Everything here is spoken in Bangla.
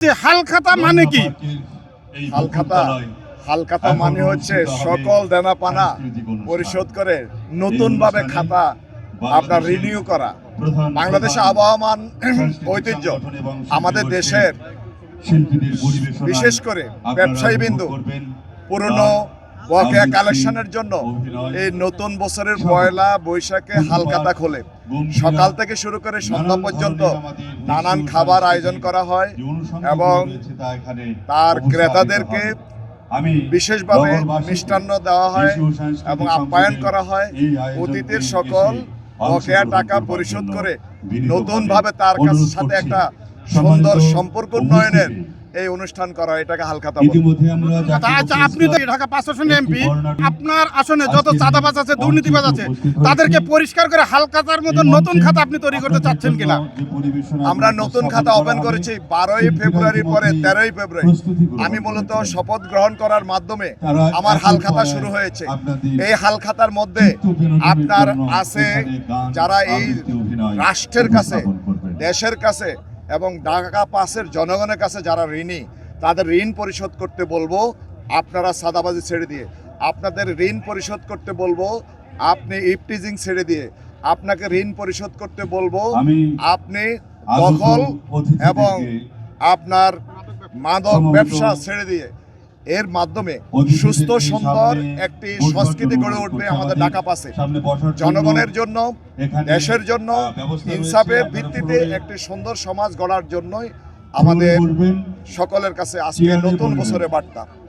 হালখাতা মানে কি? হালখাতা মানে হচ্ছে সকল দেনা পানা পরিশোধ করে নতুন ভাবে খাতা আপনার রিনিউ করা। বাংলাদেশে আবহমান ঐতিহ্য আমাদের দেশের বিশেষ করে ব্যবসায়ী বিন্দু পুরনো বকেয়া কালেকশনের জন্য এই নতুন বছরের পয়লা বৈশাখে হালখাতা খোলে। সকাল থেকে শুরু করে সন্ধ্যা পর্যন্ত নানান খাবার আয়োজন করা হয় এবং তার ক্রেতাদেরকে বিশেষভাবে মিষ্টান্ন দেওয়া হয় এবং আপ্যায়ন করা হয়। অতীতের সকল বকেয়া টাকা পরিশোধ করে নতুনভাবে তার সাথে একটা সুন্দর সম্পর্ক উন্নয়নের এই অনুষ্ঠান করা, এটাকে হালখাতা বলে। আচ্ছা, আপনি তো ঢাকা 5 আসনের এমপি, আপনার আসনে যত চাঁদাবাজ আছে, দুর্নীতিবাজ আছে, তাদেরকে পরিষ্কার করে হালখাতার মতো নতুন খাতা আপনি তৈরি করতে চাচ্ছেন কিনা? আমরা নতুন খাতা ওপেন করেছি 12ই ফেব্রুয়ারির পরে 13ই ফেব্রুয়ারি। আমি মূলত শপথ গ্রহণ করার মাধ্যমে আমার হালখাতা শুরু হয়েছে। এই হালখাতার মধ্যে আপনার আছে যারা এই রাষ্ট্রের কাছে, দেশের কাছে এবং ঢাকা 5-এর জনগণের কাছে যারা ঋণী, তাদের ঋণ পরিশোধ করতে বলবো। আপনারা সাদাবাজি ছেড়ে দিয়ে আপনাদের ঋণ পরিশোধ করতে বলবো। আপনি ইফটিজিং ছেড়ে দিয়ে আপনাকে ঋণ পরিশোধ করতে বলবো। আপনি দখল এবং আপনার মাদক ব্যবসা ছেড়ে দিয়ে এর মাধ্যমে সুস্থ সুন্দর একটি সংস্কৃতি গড়ে উঠবে আমাদের ঢাকা 5-এ। জনগণের জন্য, দেশের জন্য ইনসাফের ভিত্তিতে একটি সুন্দর সমাজ গড়ার জন্যই আমাদের সকলের কাছে আজকে নতুন বছরের বার্তা।